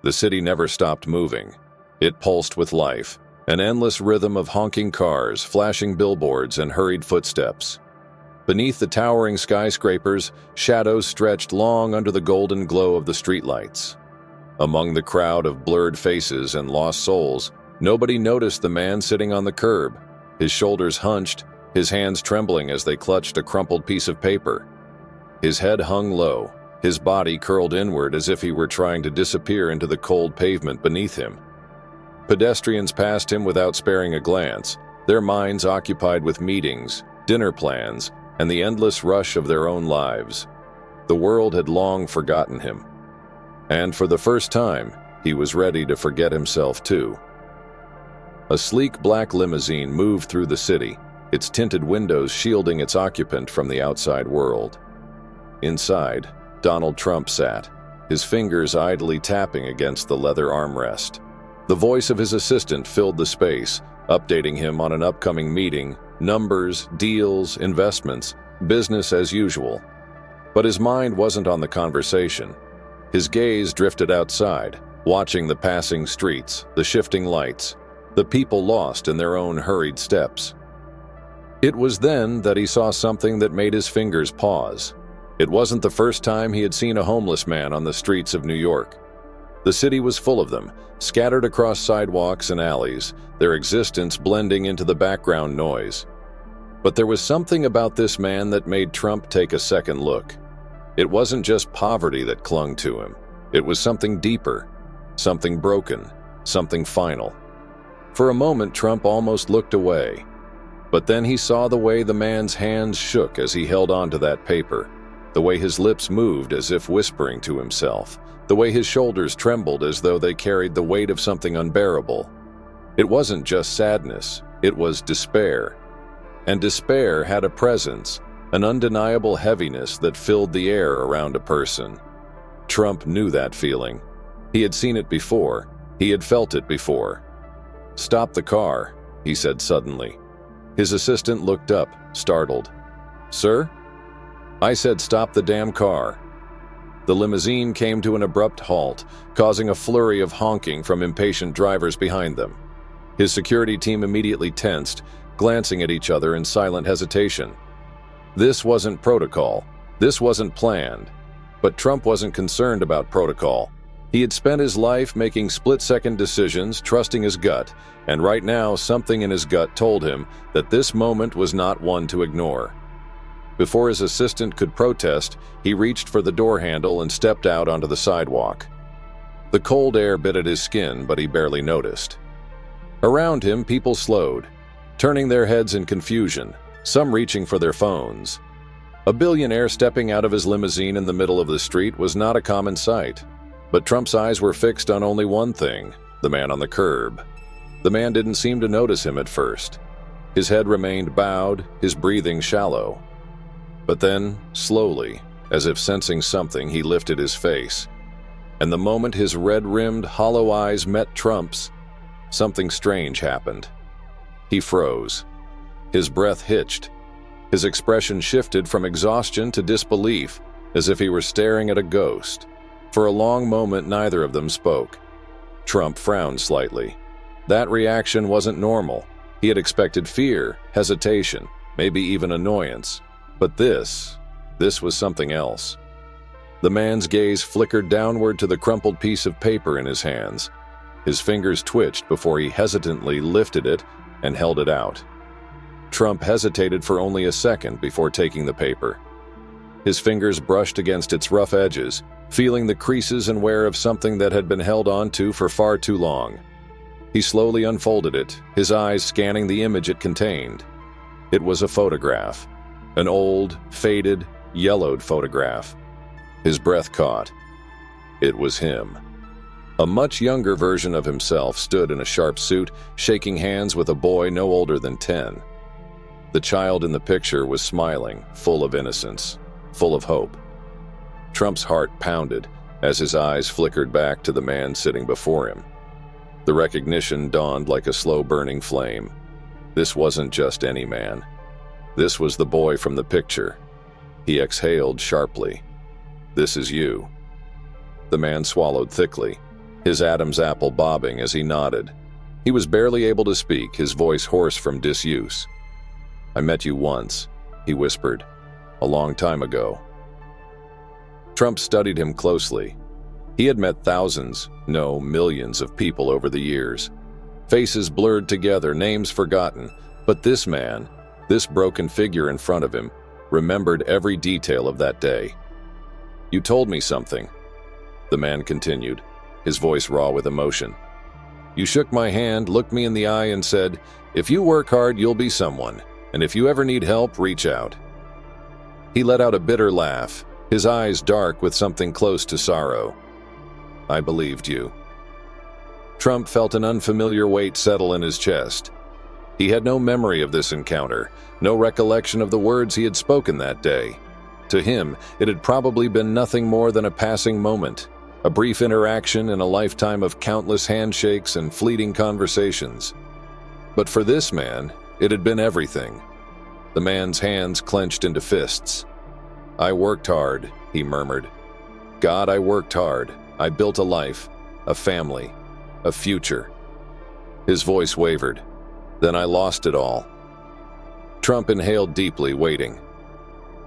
The city never stopped moving. It pulsed with life, an endless rhythm of honking cars, flashing billboards, and hurried footsteps. Beneath the towering skyscrapers, shadows stretched long under the golden glow of the streetlights. Among the crowd of blurred faces and lost souls, nobody noticed the man sitting on the curb, his shoulders hunched, his hands trembling as they clutched a crumpled piece of paper. His head hung low, his body curled inward as if he were trying to disappear into the cold pavement beneath him. Pedestrians passed him without sparing a glance, their minds occupied with meetings, dinner plans, and the endless rush of their own lives. The world had long forgotten him. And for the first time, he was ready to forget himself too. A sleek black limousine moved through the city, its tinted windows shielding its occupant from the outside world. Inside, Donald Trump sat, his fingers idly tapping against the leather armrest. The voice of his assistant filled the space, updating him on an upcoming meeting, numbers, deals, investments, business as usual. But his mind wasn't on the conversation. His gaze drifted outside, watching the passing streets, the shifting lights, the people lost in their own hurried steps. It was then that he saw something that made his fingers pause. It wasn't the first time he had seen a homeless man on the streets of New York. The city was full of them, scattered across sidewalks and alleys, their existence blending into the background noise. But there was something about this man that made Trump take a second look. It wasn't just poverty that clung to him. It was something deeper, something broken, something final. For a moment, Trump almost looked away. But then he saw the way the man's hands shook as he held onto that paper, the way his lips moved as if whispering to himself, the way his shoulders trembled as though they carried the weight of something unbearable. It wasn't just sadness, it was despair. And despair had a presence, an undeniable heaviness that filled the air around a person. Trump knew that feeling. He had seen it before. He had felt it before. "Stop the car," he said suddenly. His assistant looked up, startled. "Sir?" "I said stop the damn car." The limousine came to an abrupt halt, causing a flurry of honking from impatient drivers behind them. His security team immediately tensed, glancing at each other in silent hesitation. This wasn't protocol. This wasn't planned. But Trump wasn't concerned about protocol. He had spent his life making split-second decisions, trusting his gut, and right now something in his gut told him that this moment was not one to ignore. Before his assistant could protest, he reached for the door handle and stepped out onto the sidewalk. The cold air bit at his skin, but he barely noticed. Around him, people slowed, turning their heads in confusion, some reaching for their phones. A billionaire stepping out of his limousine in the middle of the street was not a common sight. But Trump's eyes were fixed on only one thing, the man on the curb. The man didn't seem to notice him at first. His head remained bowed, his breathing shallow. But then, slowly, as if sensing something, he lifted his face. And the moment his red-rimmed, hollow eyes met Trump's, something strange happened. He froze. His breath hitched. His expression shifted from exhaustion to disbelief, as if he were staring at a ghost. For a long moment, neither of them spoke. Trump frowned slightly. That reaction wasn't normal. He had expected fear, hesitation, maybe even annoyance. But this was something else. The man's gaze flickered downward to the crumpled piece of paper in his hands. His fingers twitched before he hesitantly lifted it and held it out. Trump hesitated for only a second before taking the paper. His fingers brushed against its rough edges, feeling the creases and wear of something that had been held onto for far too long. He slowly unfolded it, his eyes scanning the image it contained. It was a photograph. An old, faded, yellowed photograph. His breath caught. It was him. A much younger version of himself stood in a sharp suit, shaking hands with a boy no older than 10. The child in the picture was smiling, full of innocence, full of hope. Trump's heart pounded as his eyes flickered back to the man sitting before him. The recognition dawned like a slow-burning flame. This wasn't just any man. This was the boy from the picture. He exhaled sharply. "This is you." The man swallowed thickly. his Adam's apple bobbing as he nodded. He was barely able to speak, his voice hoarse from disuse. "I met you once," he whispered. "A long time ago." Trump studied him closely. He had met thousands, no, millions of people over the years. Faces blurred together, names forgotten, but this man, this broken figure in front of him, remembered every detail of that day. "You told me something," the man continued, his voice raw with emotion. "You shook my hand, looked me in the eye, and said, 'If you work hard, you'll be someone, and if you ever need help, reach out.'" He let out a bitter laugh, his eyes dark with something close to sorrow. "I believed you." Trump felt an unfamiliar weight settle in his chest. He had no memory of this encounter, no recollection of the words he had spoken that day. To him, it had probably been nothing more than a passing moment, a brief interaction in a lifetime of countless handshakes and fleeting conversations. But for this man, it had been everything. The man's hands clenched into fists. "I worked hard," he murmured. "God, I worked hard. I built a life, a family, a future." His voice wavered. "Then I lost it all." Trump inhaled deeply, waiting.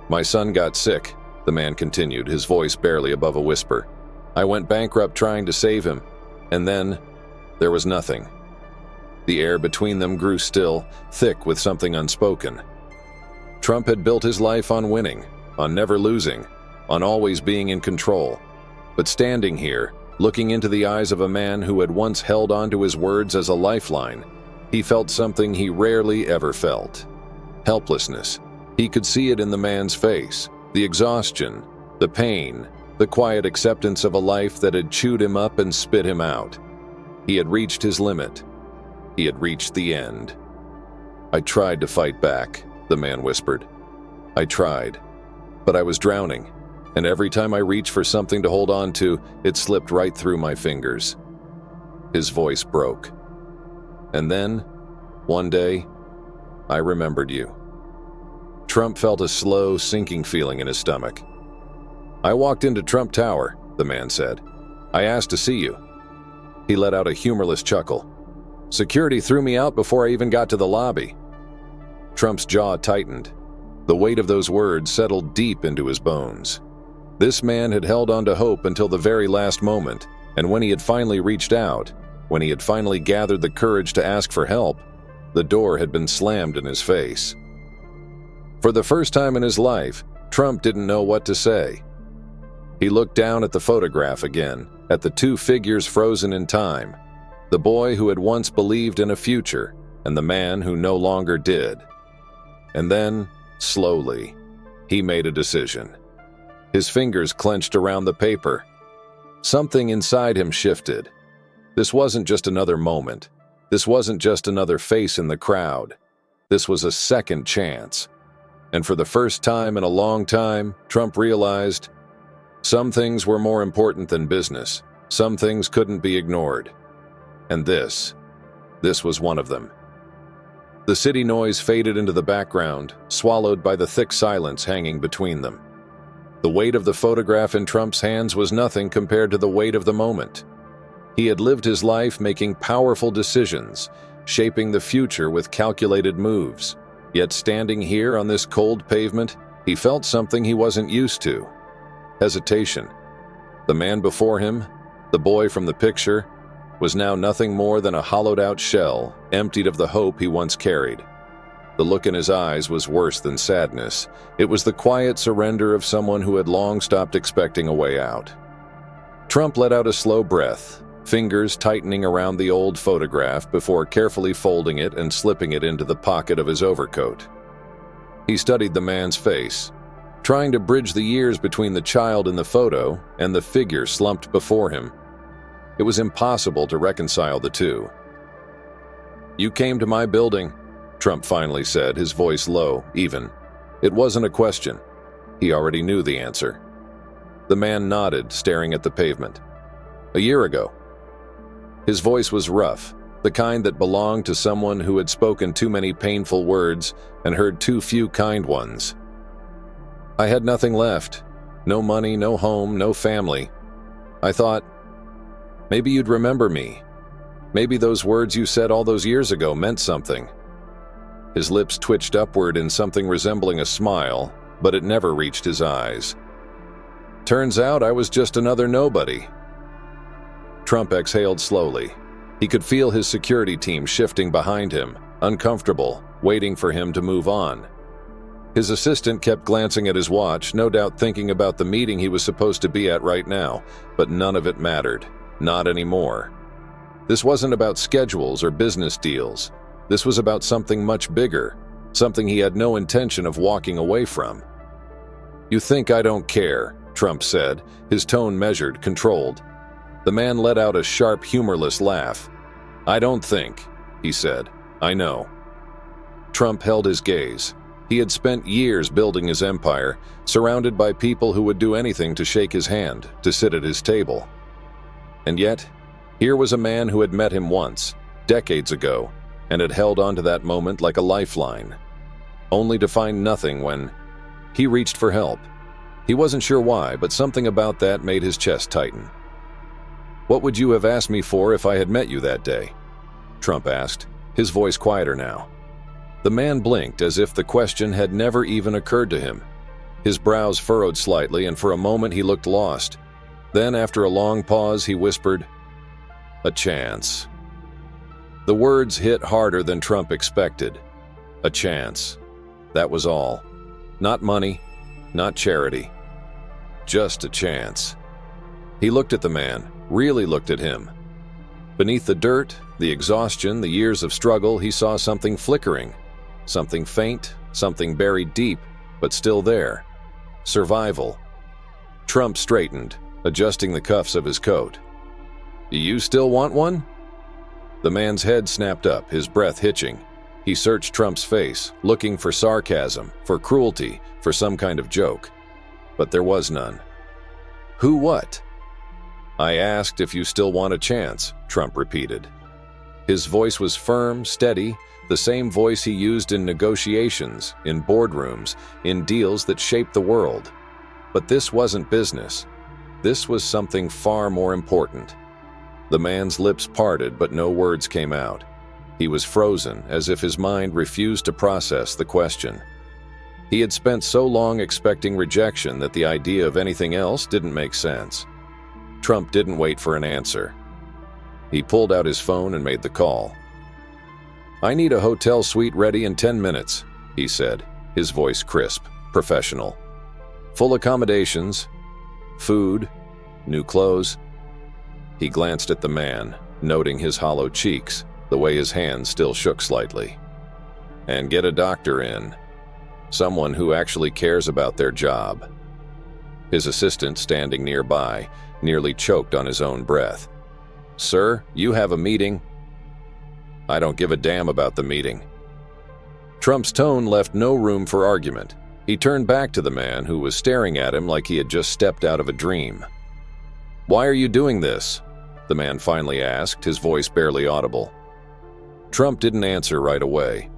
"My son got sick," the man continued, his voice barely above a whisper. "I went bankrupt trying to save him, and then there was nothing." The air between them grew still, thick with something unspoken. Trump had built his life on winning, on never losing, on always being in control. But standing here, looking into the eyes of a man who had once held on to his words as a lifeline, he felt something he rarely ever felt. Helplessness. He could see it in the man's face, the exhaustion, the pain, the quiet acceptance of a life that had chewed him up and spit him out. He had reached his limit. He had reached the end. "I tried to fight back," the man whispered. "I tried, but I was drowning, and every time I reached for something to hold on to, it slipped right through my fingers." His voice broke. "And then, one day, I remembered you." Trump felt a slow, sinking feeling in his stomach. "I walked into Trump Tower," the man said. "I asked to see you." He let out a humorless chuckle. "Security threw me out before I even got to the lobby." Trump's jaw tightened. The weight of those words settled deep into his bones. This man had held on to hope until the very last moment, and when he had finally reached out, when he had finally gathered the courage to ask for help, the door had been slammed in his face. For the first time in his life, Trump didn't know what to say. He looked down at the photograph again, at the two figures frozen in time, the boy who had once believed in a future, and the man who no longer did. And then, slowly, he made a decision. His fingers clenched around the paper. Something inside him shifted. This wasn't just another moment. This wasn't just another face in the crowd. This was a second chance. And for the first time in a long time, Trump realized some things were more important than business. Some things couldn't be ignored. And this was one of them. The city noise faded into the background, swallowed by the thick silence hanging between them. The weight of the photograph in Trump's hands was nothing compared to the weight of the moment. He had lived his life making powerful decisions, shaping the future with calculated moves. Yet standing here on this cold pavement, he felt something he wasn't used to. Hesitation. The man before him, the boy from the picture, was now nothing more than a hollowed-out shell, emptied of the hope he once carried. The look in his eyes was worse than sadness. It was the quiet surrender of someone who had long stopped expecting a way out. Trump let out a slow breath, fingers tightening around the old photograph before carefully folding it and slipping it into the pocket of his overcoat. He studied the man's face, trying to bridge the years between the child in the photo and the figure slumped before him. It was impossible to reconcile the two. "You came to my building," Trump finally said, his voice low, even. It wasn't a question. He already knew the answer. The man nodded, staring at the pavement. "A year ago." His voice was rough, the kind that belonged to someone who had spoken too many painful words and heard too few kind ones. "I had nothing left. No money, no home, no family. I thought..." Maybe you'd remember me. Maybe those words you said all those years ago meant something." His lips twitched upward in something resembling a smile, but it never reached his eyes. "Turns out I was just another nobody." Trump exhaled slowly. He could feel his security team shifting behind him, uncomfortable, waiting for him to move on. His assistant kept glancing at his watch, no doubt thinking about the meeting he was supposed to be at right now, but none of it mattered. Not anymore. This wasn't about schedules or business deals. This was about something much bigger, something he had no intention of walking away from. "You think I don't care," Trump said, his tone measured, controlled. The man let out a sharp, humorless laugh. "I don't think," he said. "I know." Trump held his gaze. He had spent years building his empire, surrounded by people who would do anything to shake his hand, to sit at his table. And yet, here was a man who had met him once, decades ago, and had held on to that moment like a lifeline, only to find nothing when he reached for help. He wasn't sure why, but something about that made his chest tighten. "What would you have asked me for if I had met you that day?" Trump asked, his voice quieter now. The man blinked as if the question had never even occurred to him. His brows furrowed slightly, and for a moment he looked lost. Then, after a long pause, he whispered, "A chance." The words hit harder than Trump expected. A chance. That was all. Not money, not charity. Just a chance. He looked at the man, really looked at him. Beneath the dirt, the exhaustion, the years of struggle, he saw something flickering. Something faint, something buried deep, but still there. Survival. Trump straightened, adjusting the cuffs of his coat. "Do you still want one?" The man's head snapped up, his breath hitching. He searched Trump's face, looking for sarcasm, for cruelty, for some kind of joke. But there was none. "Who what?" "I asked if you still want a chance," Trump repeated. His voice was firm, steady, the same voice he used in negotiations, in boardrooms, in deals that shaped the world. But this wasn't business. This was something far more important. The man's lips parted, but no words came out. He was frozen, as if his mind refused to process the question. He had spent so long expecting rejection that the idea of anything else didn't make sense. Trump didn't wait for an answer. He pulled out his phone and made the call. "I need a hotel suite ready in 10 minutes, he said, his voice crisp, professional. "Full accommodations, food, new clothes." He glanced at the man, noting his hollow cheeks, the way his hands still shook slightly. "And get a doctor in. Someone who actually cares about their job." His assistant, standing nearby, nearly choked on his own breath. "Sir, you have a meeting." "I don't give a damn about the meeting." Trump's tone left no room for argument. He turned back to the man who was staring at him like he had just stepped out of a dream. "Why are you doing this?" the man finally asked, his voice barely audible. Trump didn't answer right away.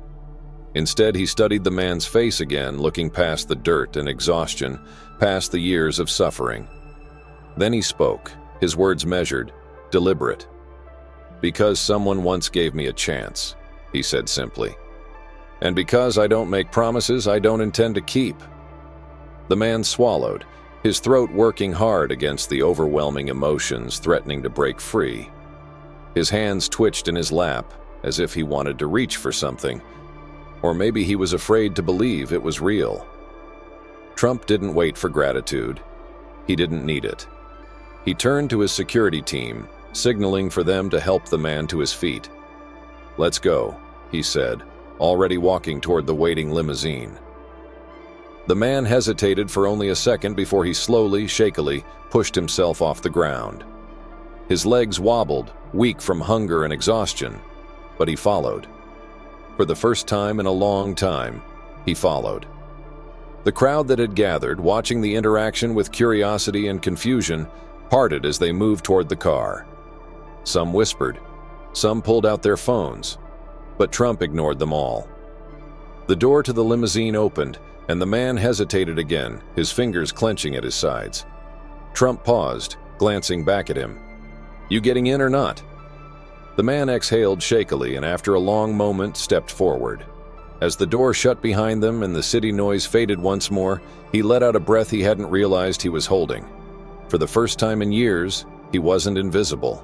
Instead, he studied the man's face again, looking past the dirt and exhaustion, past the years of suffering. Then he spoke, his words measured, deliberate. "Because someone once gave me a chance," he said simply. "And because I don't make promises I don't intend to keep." The man swallowed, his throat working hard against the overwhelming emotions threatening to break free. His hands twitched in his lap, as if he wanted to reach for something, or maybe he was afraid to believe it was real. Trump didn't wait for gratitude. He didn't need it. He turned to his security team, signaling for them to help the man to his feet. "Let's go," he said, already walking toward the waiting limousine. The man hesitated for only a second before he slowly, shakily pushed himself off the ground. His legs wobbled, weak from hunger and exhaustion, but he followed. For the first time in a long time, he followed. The crowd that had gathered, watching the interaction with curiosity and confusion, parted as they moved toward the car. Some whispered, some pulled out their phones, but Trump ignored them all. The door to the limousine opened, and the man hesitated again, his fingers clenching at his sides. Trump paused, glancing back at him. You getting in or not?" The man exhaled shakily and after a long moment stepped forward. As the door shut behind them and the city noise faded once more, he let out a breath he hadn't realized he was holding. For the first time in years, he wasn't invisible.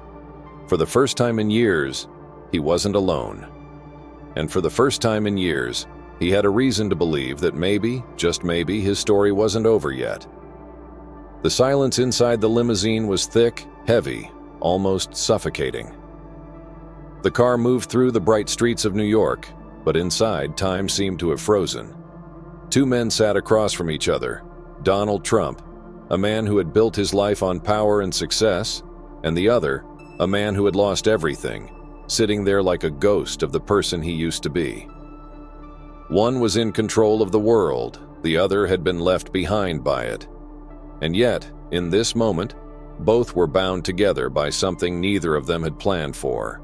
For the first time in years, he wasn't alone. And for the first time in years, he had a reason to believe that maybe, just maybe, his story wasn't over yet. The silence inside the limousine was thick, heavy, almost suffocating. The car moved through the bright streets of New York, but inside, time seemed to have frozen. Two men sat across from each other. Donald Trump, a man who had built his life on power and success, and the other, a man who had lost everything, sitting there like a ghost of the person he used to be. One was in control of the world, the other had been left behind by it. And yet, in this moment, both were bound together by something neither of them had planned for.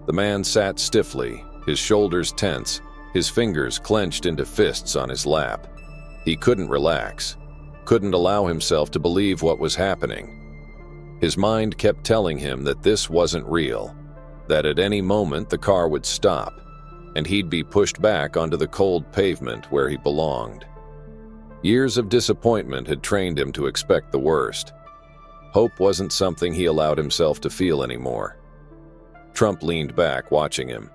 The man sat stiffly, his shoulders tense, his fingers clenched into fists on his lap. He couldn't relax, couldn't allow himself to believe what was happening. His mind kept telling him that this wasn't real, that at any moment the car would stop, and he'd be pushed back onto the cold pavement where he belonged. Years of disappointment had trained him to expect the worst. Hope wasn't something he allowed himself to feel anymore. Trump leaned back, watching him.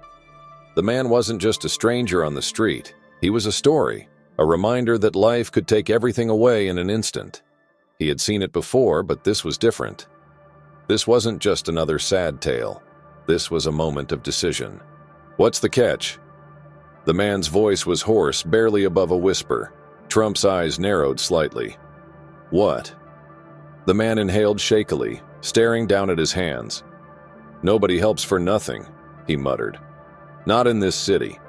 The man wasn't just a stranger on the street. He was a story, a reminder that life could take everything away in an instant. He had seen it before, but this was different. This wasn't just another sad tale. This was a moment of decision. "What's the catch?" The man's voice was hoarse, barely above a whisper. Trump's eyes narrowed slightly. "What?" The man inhaled shakily, staring down at his hands. "Nobody helps for nothing," he muttered. "Not in this city."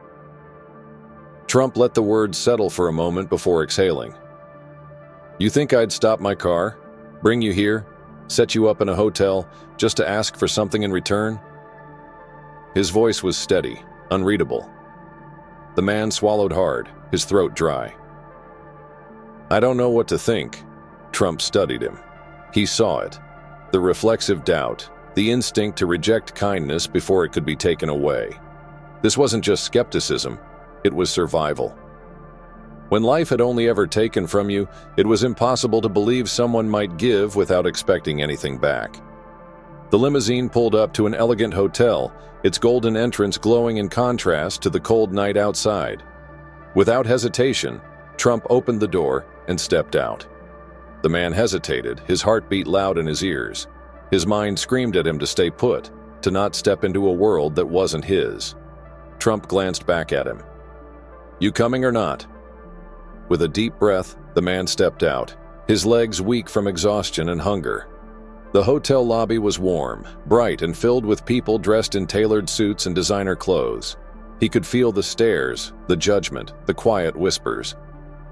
Trump let the words settle for a moment before exhaling. "You think I'd stop my car, bring you here, set you up in a hotel, just to ask for something in return?" His voice was steady, unreadable. The man swallowed hard, his throat dry. "I don't know what to think." Trump studied him. He saw it, the reflexive doubt, the instinct to reject kindness before it could be taken away. This wasn't just skepticism, it was survival. When life had only ever taken from you, it was impossible to believe someone might give without expecting anything back. The limousine pulled up to an elegant hotel, its golden entrance glowing in contrast to the cold night outside. Without hesitation, Trump opened the door and stepped out. The man hesitated, his heart beat loud in his ears. His mind screamed at him to stay put, to not step into a world that wasn't his. Trump glanced back at him. "You coming or not?" With a deep breath, the man stepped out, his legs weak from exhaustion and hunger. The hotel lobby was warm, bright, and filled with people dressed in tailored suits and designer clothes. He could feel the stares, the judgment, the quiet whispers.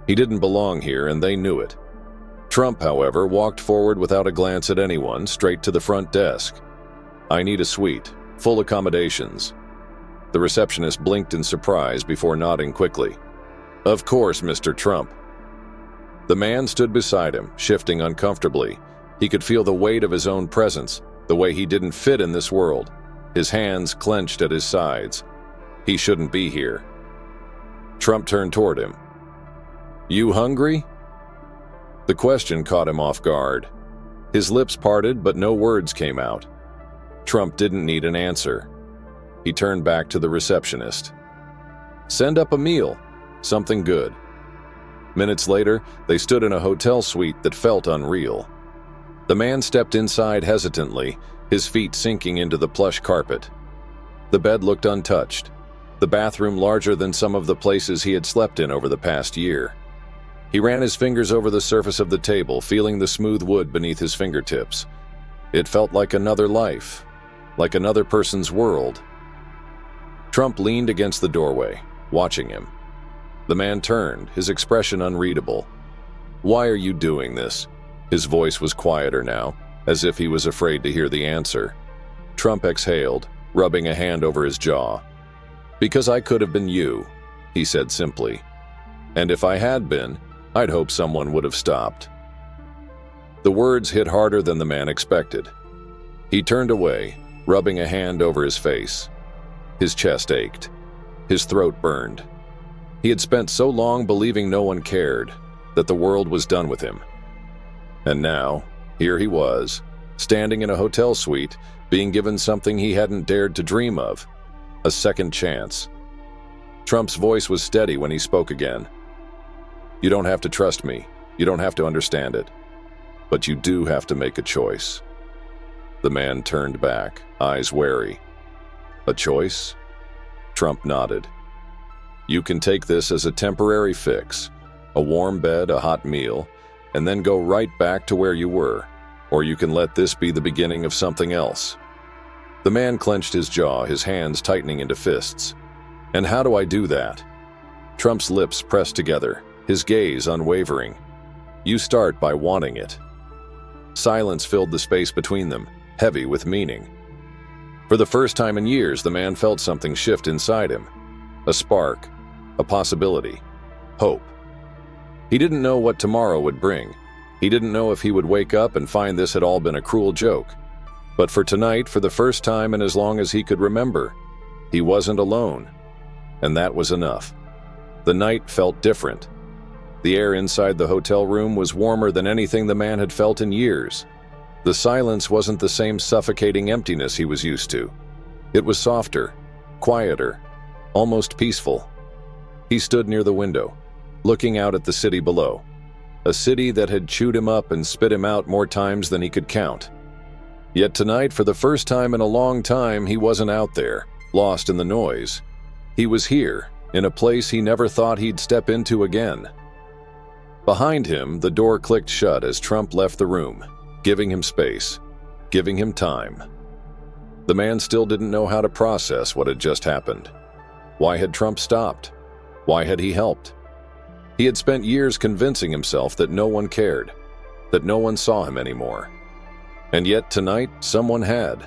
He didn't belong here, and they knew it. Trump, however, walked forward without a glance at anyone, straight to the front desk. "I need a suite, full accommodations." The receptionist blinked in surprise before nodding quickly. "Of course, Mr. Trump." The man stood beside him, shifting uncomfortably. He could feel the weight of his own presence, the way he didn't fit in this world. His hands clenched at his sides. He shouldn't be here. Trump turned toward him. "You hungry?" The question caught him off guard. His lips parted, but no words came out. Trump didn't need an answer. He turned back to the receptionist. "Send up a meal, something good." Minutes later, they stood in a hotel suite that felt unreal. The man stepped inside hesitantly, his feet sinking into the plush carpet. The bed looked untouched, the bathroom larger than some of the places he had slept in over the past year. He ran his fingers over the surface of the table, feeling the smooth wood beneath his fingertips. It felt like another life, like another person's world. Trump leaned against the doorway, watching him. The man turned, his expression unreadable. "Why are you doing this?" His voice was quieter now, as if he was afraid to hear the answer. Trump exhaled, rubbing a hand over his jaw. "Because I could have been you," he said simply. "And if I had been, I'd hope someone would have stopped." The words hit harder than the man expected. He turned away, rubbing a hand over his face. His chest ached. His throat burned. He had spent so long believing no one cared, that the world was done with him. And now, here he was, standing in a hotel suite, being given something he hadn't dared to dream of, a second chance. Trump's voice was steady when he spoke again. "You don't have to trust me. You don't have to understand it. But you do have to make a choice." The man turned back, eyes wary. "A choice?" Trump nodded. "You can take this as a temporary fix, a warm bed, a hot meal, and then go right back to where you were, or you can let this be the beginning of something else." The man clenched his jaw, his hands tightening into fists. "And how do I do that?" Trump's lips pressed together, his gaze unwavering. "You start by wanting it." Silence filled the space between them, heavy with meaning. For the first time in years, the man felt something shift inside him. A spark, a possibility, hope. He didn't know what tomorrow would bring. He didn't know if he would wake up and find this had all been a cruel joke. But for tonight, for the first time in as long as he could remember, he wasn't alone. And that was enough. The night felt different. The air inside the hotel room was warmer than anything the man had felt in years. The silence wasn't the same suffocating emptiness he was used to. It was softer, quieter, almost peaceful. He stood near the window, looking out at the city below. A city that had chewed him up and spit him out more times than he could count. Yet tonight, for the first time in a long time, he wasn't out there, lost in the noise. He was here, in a place he never thought he'd step into again. Behind him, the door clicked shut as Trump left the room, giving him space, giving him time. The man still didn't know how to process what had just happened. Why had Trump stopped? Why had he helped? He had spent years convincing himself that no one cared, that no one saw him anymore. And yet tonight, someone had.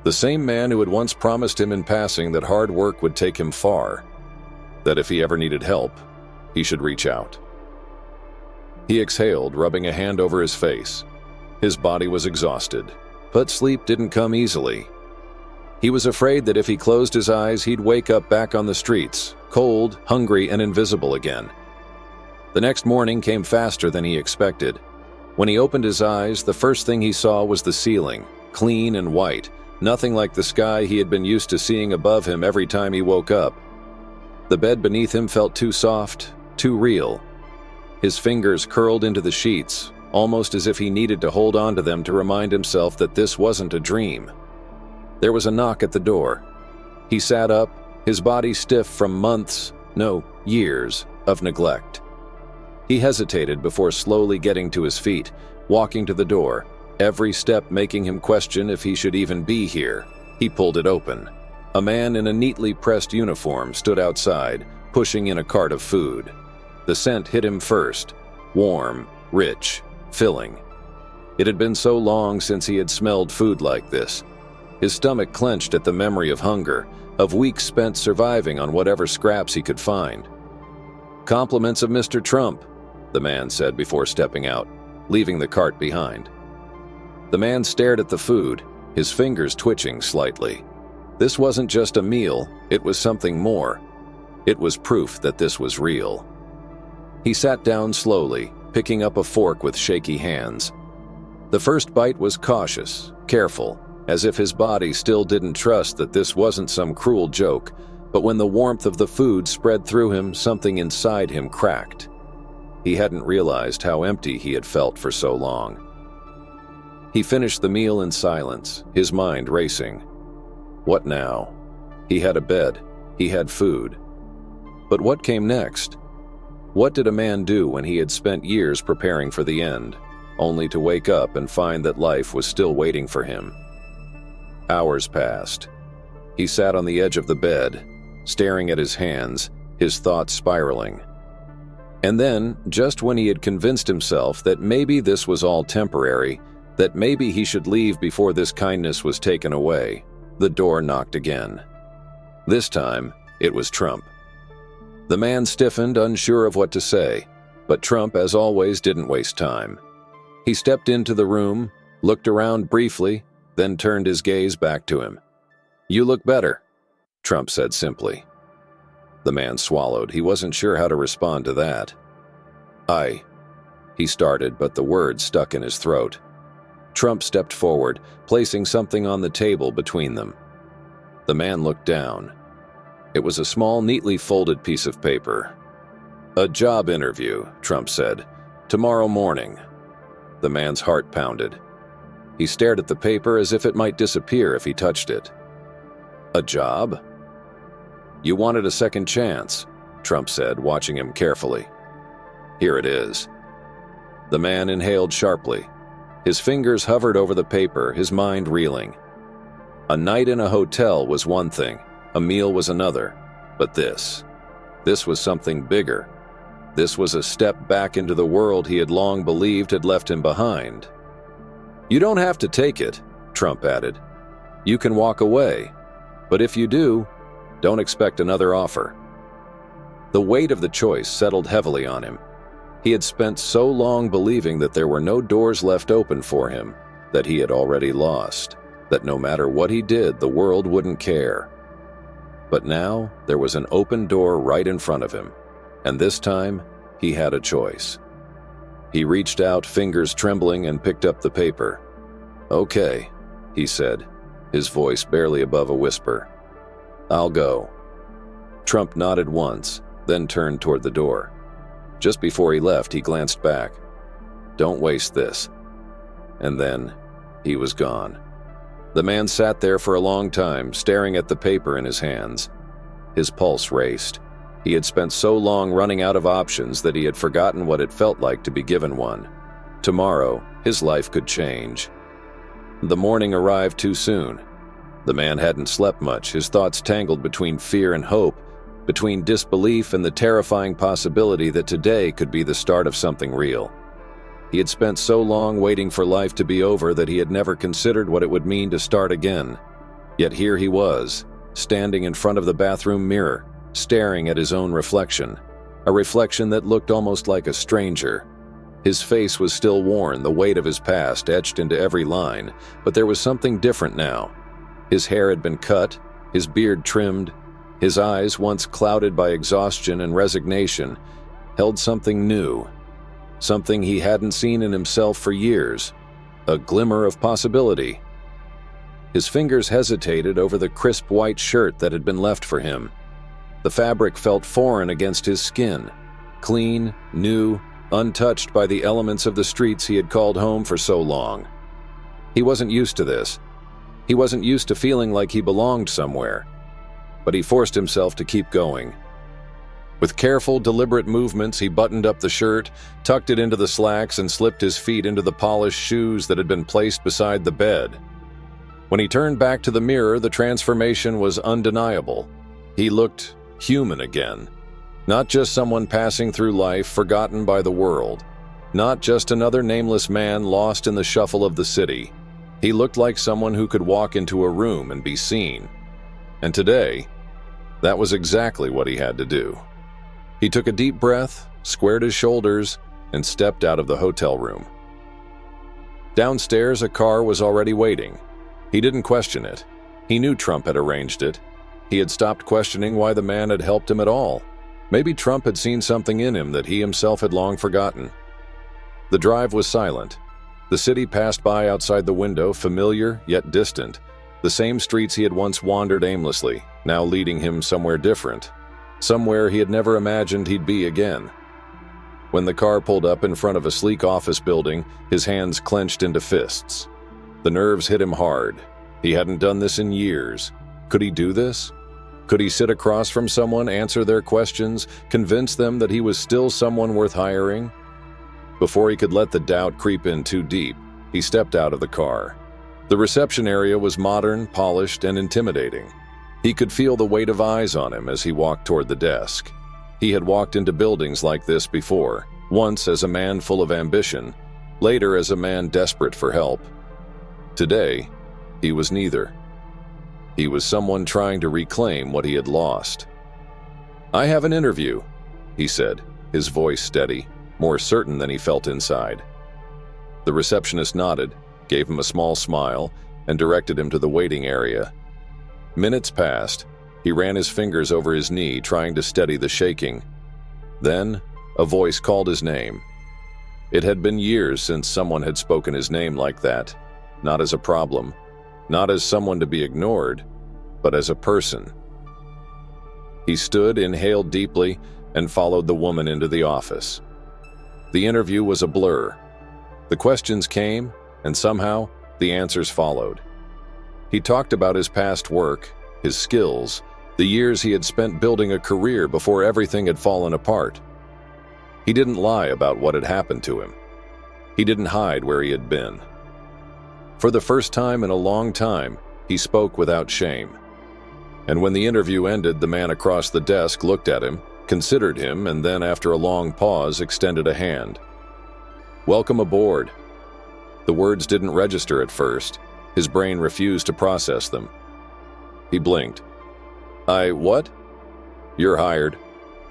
The same man who had once promised him in passing that hard work would take him far, that if he ever needed help, he should reach out. He exhaled, rubbing a hand over his face. His body was exhausted, but sleep didn't come easily. He was afraid that if he closed his eyes, he'd wake up back on the streets, cold, hungry, and invisible again. The next morning came faster than he expected. When he opened his eyes, the first thing he saw was the ceiling, clean and white, nothing like the sky he had been used to seeing above him every time he woke up. The bed beneath him felt too soft, too real. His fingers curled into the sheets, almost as if he needed to hold on to them to remind himself that this wasn't a dream. There was a knock at the door. He sat up, his body stiff from months, no, years, of neglect. He hesitated before slowly getting to his feet, walking to the door, every step making him question if he should even be here. He pulled it open. A man in a neatly pressed uniform stood outside, pushing in a cart of food. The scent hit him first, warm, rich, filling. It had been so long since he had smelled food like this. His stomach clenched at the memory of hunger, of weeks spent surviving on whatever scraps he could find. "Compliments of Mr. Trump," the man said before stepping out, leaving the cart behind. The man stared at the food, his fingers twitching slightly. This wasn't just a meal, it was something more. It was proof that this was real. He sat down slowly, picking up a fork with shaky hands. The first bite was cautious, careful, as if his body still didn't trust that this wasn't some cruel joke, but when the warmth of the food spread through him, something inside him cracked. He hadn't realized how empty he had felt for so long. He finished the meal in silence, his mind racing. What now? He had a bed, he had food. But what came next? What did a man do when he had spent years preparing for the end, only to wake up and find that life was still waiting for him? Hours passed. He sat on the edge of the bed, staring at his hands, his thoughts spiraling. And then, just when he had convinced himself that maybe this was all temporary, that maybe he should leave before this kindness was taken away, the door knocked again. This time, it was Trump. The man stiffened, unsure of what to say, but Trump, as always, didn't waste time. He stepped into the room, looked around briefly, then turned his gaze back to him. "You look better," Trump said simply. The man swallowed. He wasn't sure how to respond to that. He started, but the words stuck in his throat. Trump stepped forward, placing something on the table between them. The man looked down. It was a small, neatly folded piece of paper. "A job interview," Trump said. "Tomorrow morning." The man's heart pounded. He stared at the paper as if it might disappear if he touched it. "A job?" "You wanted a second chance," Trump said, watching him carefully. "Here it is." The man inhaled sharply. His fingers hovered over the paper, his mind reeling. A night in a hotel was one thing, a meal was another, but this was something bigger. This was a step back into the world he had long believed had left him behind. "You don't have to take it," Trump added. "You can walk away. But if you do, don't expect another offer." The weight of the choice settled heavily on him. He had spent so long believing that there were no doors left open for him, that he had already lost, that no matter what he did, the world wouldn't care. But now there was an open door right in front of him, and this time he had a choice. He reached out, fingers trembling, and picked up the paper. "Okay," he said, his voice barely above a whisper. "I'll go." Trump nodded once, then turned toward the door. Just before he left, he glanced back. "Don't waste this." And then he was gone. The man sat there for a long time, staring at the paper in his hands. His pulse raced. He had spent so long running out of options that he had forgotten what it felt like to be given one. Tomorrow, his life could change. The morning arrived too soon. The man hadn't slept much, his thoughts tangled between fear and hope, between disbelief and the terrifying possibility that today could be the start of something real. He had spent so long waiting for life to be over that he had never considered what it would mean to start again. Yet here he was, standing in front of the bathroom mirror, staring at his own reflection, a reflection that looked almost like a stranger. His face was still worn, the weight of his past etched into every line, but there was something different now. His hair had been cut, his beard trimmed. His eyes, once clouded by exhaustion and resignation, held something new, something he hadn't seen in himself for years, a glimmer of possibility. His fingers hesitated over the crisp white shirt that had been left for him. The fabric felt foreign against his skin, clean, new, untouched by the elements of the streets he had called home for so long. He wasn't used to this. He wasn't used to feeling like he belonged somewhere. But he forced himself to keep going. With careful, deliberate movements, he buttoned up the shirt, tucked it into the slacks, and slipped his feet into the polished shoes that had been placed beside the bed. When he turned back to the mirror, the transformation was undeniable. He looked human again. Not just someone passing through life, forgotten by the world. Not just another nameless man lost in the shuffle of the city. He looked like someone who could walk into a room and be seen. And today, that was exactly what he had to do. He took a deep breath, squared his shoulders, and stepped out of the hotel room. Downstairs, a car was already waiting. He didn't question it. He knew Trump had arranged it. He had stopped questioning why the man had helped him at all. Maybe Trump had seen something in him that he himself had long forgotten. The drive was silent. The city passed by outside the window, familiar yet distant. The same streets he had once wandered aimlessly, now leading him somewhere different. Somewhere he had never imagined he'd be again. When the car pulled up in front of a sleek office building, his hands clenched into fists. The nerves hit him hard. He hadn't done this in years. Could he do this? Could he sit across from someone, answer their questions, convince them that he was still someone worth hiring? Before he could let the doubt creep in too deep, he stepped out of the car. The reception area was modern, polished, and intimidating. He could feel the weight of eyes on him as he walked toward the desk. He had walked into buildings like this before, once as a man full of ambition, later as a man desperate for help. Today, he was neither. He was someone trying to reclaim what he had lost. "I have an interview," he said, his voice steady, more certain than he felt inside. The receptionist nodded, gave him a small smile, and directed him to the waiting area. Minutes passed. He ran his fingers over his knee, trying to steady the shaking. Then, a voice called his name. It had been years since someone had spoken his name like that, not as a problem, not as someone to be ignored, but as a person. He stood, inhaled deeply, and followed the woman into the office. The interview was a blur. The questions came, and somehow, the answers followed. He talked about his past work, his skills, the years he had spent building a career before everything had fallen apart. He didn't lie about what had happened to him. He didn't hide where he had been. For the first time in a long time, he spoke without shame. And when the interview ended, the man across the desk looked at him, considered him, and then, after a long pause, extended a hand. "Welcome aboard." The words didn't register at first. His brain refused to process them. He blinked. What?" "You're hired,"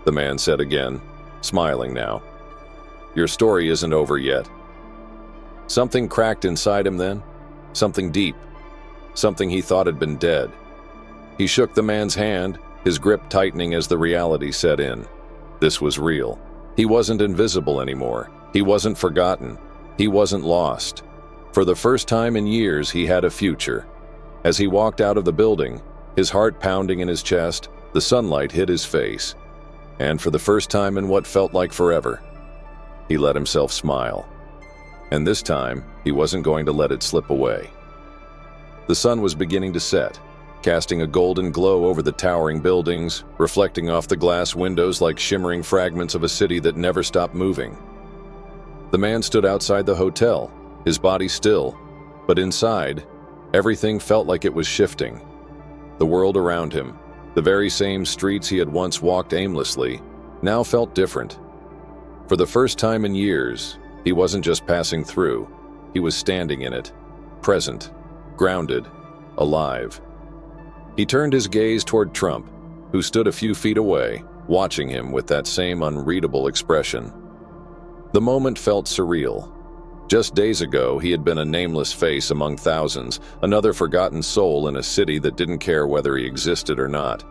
the man said again, smiling now. "Your story isn't over yet." Something cracked inside him then, something deep, something he thought had been dead. He shook the man's hand, his grip tightening as the reality set in. This was real. He wasn't invisible anymore. He wasn't forgotten. He wasn't lost. For the first time in years, he had a future. As he walked out of the building, his heart pounding in his chest, the sunlight hit his face. And for the first time in what felt like forever, he let himself smile. And this time, he wasn't going to let it slip away. The sun was beginning to set, casting a golden glow over the towering buildings, reflecting off the glass windows like shimmering fragments of a city that never stopped moving. The man stood outside the hotel, his body still, but inside, everything felt like it was shifting. The world around him, the very same streets he had once walked aimlessly, now felt different. For the first time in years, he wasn't just passing through, he was standing in it, present, grounded, alive. He turned his gaze toward Trump, who stood a few feet away, watching him with that same unreadable expression. The moment felt surreal. Just days ago, he had been a nameless face among thousands, another forgotten soul in a city that didn't care whether he existed or not.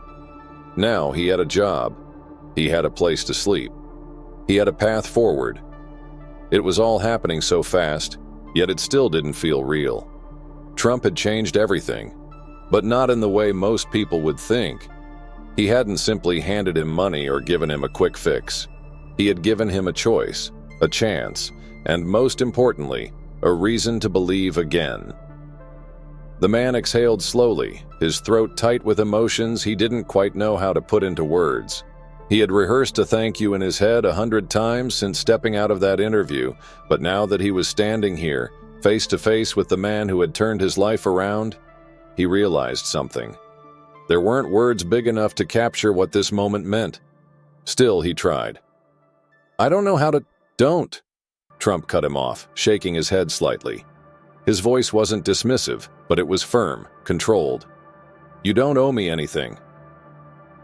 Now he had a job. He had a place to sleep. He had a path forward. It was all happening so fast, yet it still didn't feel real. Trump had changed everything, but not in the way most people would think. He hadn't simply handed him money or given him a quick fix. He had given him a choice, a chance, and most importantly, a reason to believe again. The man exhaled slowly, his throat tight with emotions he didn't quite know how to put into words. He had rehearsed a thank you in his head 100 times since stepping out of that interview, but now that he was standing here, face to face with the man who had turned his life around, he realized something. There weren't words big enough to capture what this moment meant. Still, he tried. "I don't know how to—" "Don't!" Trump cut him off, shaking his head slightly. His voice wasn't dismissive, but it was firm, controlled. "You don't owe me anything."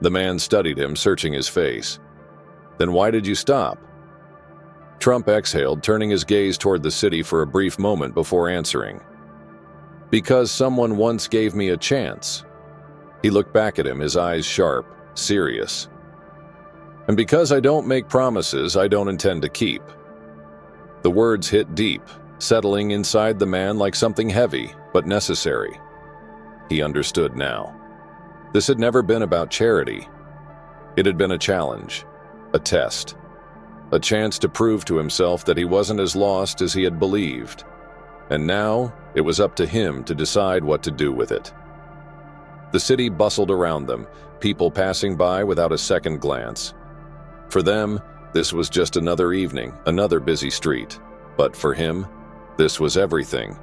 The man studied him, searching his face. "Then why did you stop?" Trump exhaled, turning his gaze toward the city for a brief moment before answering. "Because someone once gave me a chance." He looked back at him, his eyes sharp, serious. "And because I don't make promises I don't intend to keep." The words hit deep, settling inside the man like something heavy, but necessary. He understood now. This had never been about charity. It had been a challenge, a test, a chance to prove to himself that he wasn't as lost as he had believed. And now, it was up to him to decide what to do with it. The city bustled around them, people passing by without a second glance. For them, this was just another evening, another busy street. But for him, this was everything.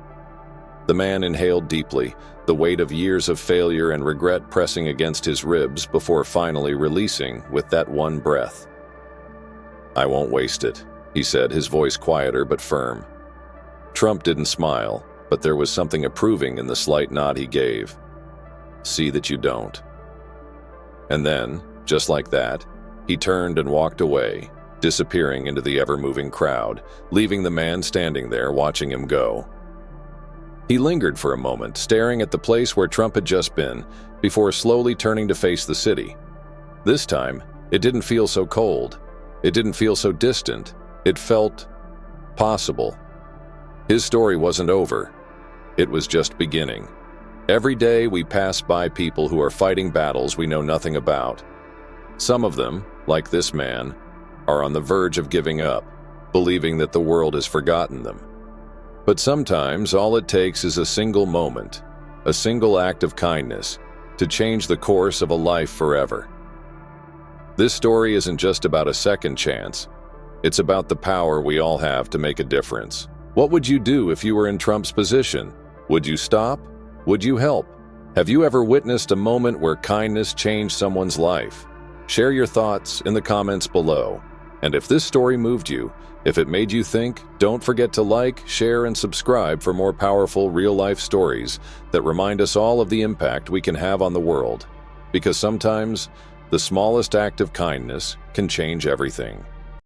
The man inhaled deeply, the weight of years of failure and regret pressing against his ribs before finally releasing with that one breath. "I won't waste it," he said, his voice quieter but firm. Trump didn't smile, but there was something approving in the slight nod he gave. "See that you don't." And then, just like that, he turned and walked away, disappearing into the ever-moving crowd, leaving the man standing there watching him go. He lingered for a moment, staring at the place where Trump had just been, before slowly turning to face the city. This time, it didn't feel so cold. It didn't feel so distant. It felt possible. His story wasn't over. It was just beginning. Every day we pass by people who are fighting battles we know nothing about. Some of them, like this man, are on the verge of giving up, believing that the world has forgotten them. But sometimes all it takes is a single moment, a single act of kindness, to change the course of a life forever. This story isn't just about a second chance. It's about the power we all have to make a difference. What would you do if you were in Trump's position? Would you stop? Would you help? Have you ever witnessed a moment where kindness changed someone's life? Share your thoughts in the comments below. And if this story moved you, if it made you think, don't forget to like, share, and subscribe for more powerful real-life stories that remind us all of the impact we can have on the world. Because sometimes, the smallest act of kindness can change everything.